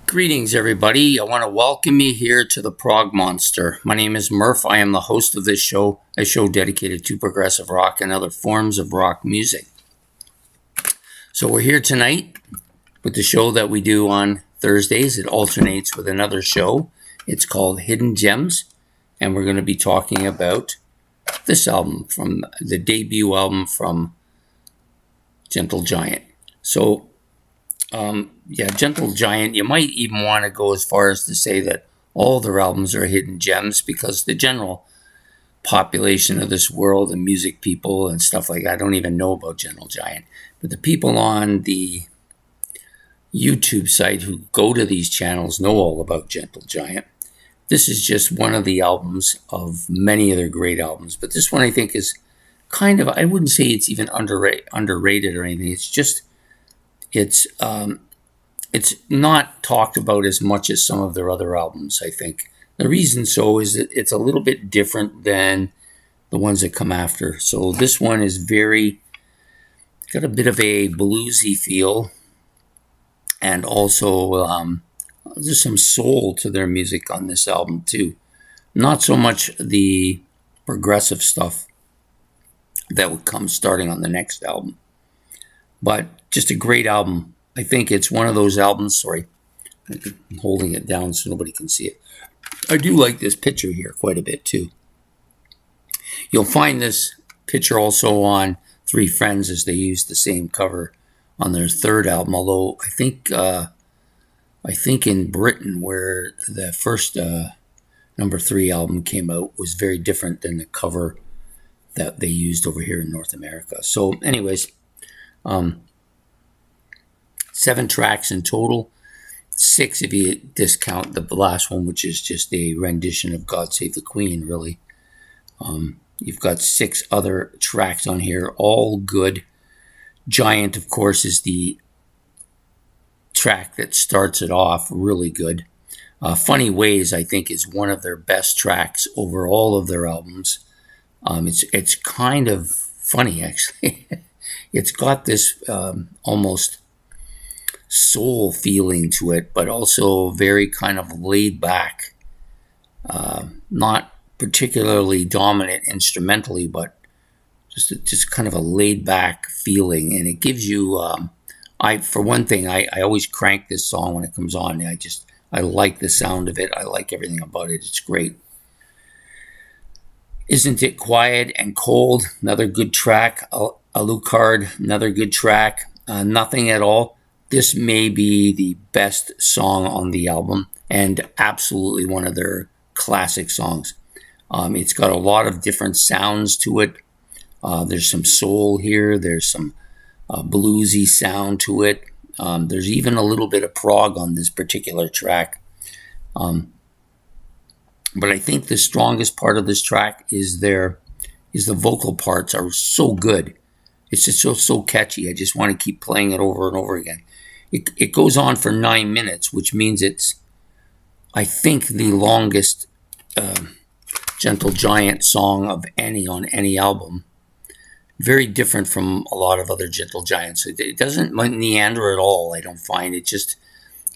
Greetings, everybody. I want to welcome you here to the Prog Monster. My name is Murph. I am the host of this show, a show dedicated to progressive rock and other forms of rock music. So we're here tonight with the show that we do on Thursdays. It alternates with another show. It's called Hidden Gems, and we're going to be talking about this album, from the debut album from Gentle Giant. So Gentle Giant, you might even want to go as far as to say that all their albums are hidden gems, because the general population of this world and music people and stuff like that don't even know about Gentle Giant. But the people on the YouTube site who go to these channels know all about Gentle Giant. This is just one of the albums of many of their great albums. But this one I think is kind of, I wouldn't say it's even underrated or anything. It's not talked about as much as some of their other albums, I think. The reason so is that it's a little bit different than the ones that come after. So this one is got a bit of a bluesy feel, and also there's some soul to their music on this album too. Not so much the progressive stuff that would come starting on the next album, but just a great album. I think it's one of those albums, I'm holding it down so nobody can see it. I do like this picture here quite a bit too. You'll find this picture also on Three Friends, as they use the same cover on their third album, although I think in Britain, where the first number 3 album came out, was very different than the cover that they used over here in North America. So anyways, 7 tracks in total, 6 if you discount the last one, which is just a rendition of God Save the Queen, really. You've got 6 other tracks on here, all good. Giant, of course, is the track that starts it off, really good. Funny Ways, I think, is one of their best tracks over all of their albums. It's kind of funny, actually. It's got this almost soul feeling to it, but also very kind of laid back, not particularly dominant instrumentally, but just kind of a laid back feeling. And it gives you, for one thing, I always crank this song when it comes on. I like the sound of it. I like everything about it. It's great. Isn't It Quiet and Cold? Another good track. Alucard, another good track. Nothing at All. This may be the best song on the album, and absolutely one of their classic songs. It's got a lot of different sounds to it. There's some soul here. There's some bluesy sound to it. There's even a little bit of prog on this particular track. But I think the strongest part of this track is the vocal parts are so good. It's just so catchy. I just want to keep playing it over and over again. It goes on for 9 minutes, which means it's, I think, the longest Gentle Giant song of any on any album. Very different from a lot of other Gentle Giants. It doesn't meander at all, I don't find. It's just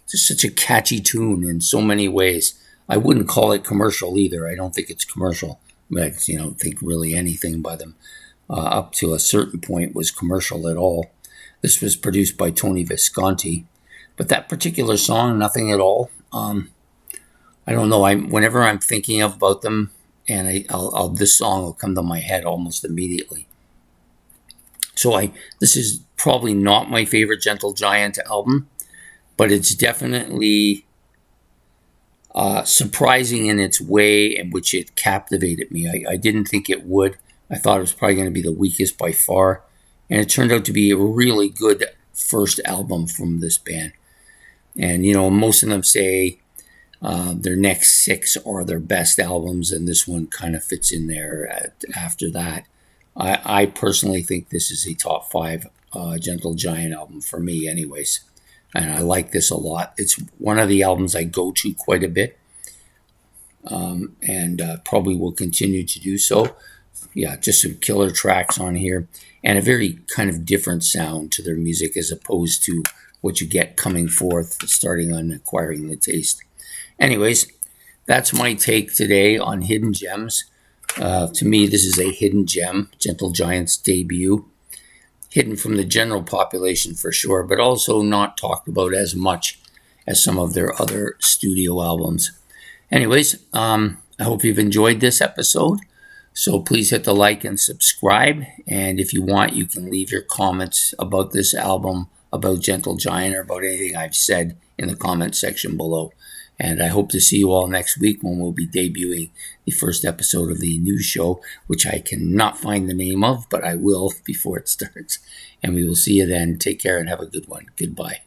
such a catchy tune in so many ways. I wouldn't call it commercial either. I don't think it's commercial. I don't think really anything by them up to a certain point was commercial at all. This was produced by Tony Visconti. But that particular song, Nothing at All, I don't know. Whenever I'm thinking about them, and this song will come to my head almost immediately. So this is probably not my favorite Gentle Giant album, but it's definitely surprising in its way in which it captivated me. I didn't think it would. I thought it was probably going to be the weakest by far. And it turned out to be a really good first album from this band. And, most of them say their next 6 are their best albums, and this one kind of fits in there after that. I personally think this is a top 5 Gentle Giant album for me anyways. And I like this a lot. It's one of the albums I go to quite a bit, and probably will continue to do so. Yeah, just some killer tracks on here, and a very kind of different sound to their music as opposed to what you get coming forth, starting on acquiring the taste. Anyways, that's my take today on Hidden Gems. To me, this is a hidden gem, Gentle Giant's debut. Hidden from the general population for sure, but also not talked about as much as some of their other studio albums. Anyways, I hope you've enjoyed this episode. So please hit the like and subscribe. And if you want, you can leave your comments about this album, about Gentle Giant, or about anything I've said in the comment section below. And I hope to see you all next week when we'll be debuting the first episode of the new show, which I cannot find the name of, but I will before it starts. And we will see you then. Take care and have a good one. Goodbye.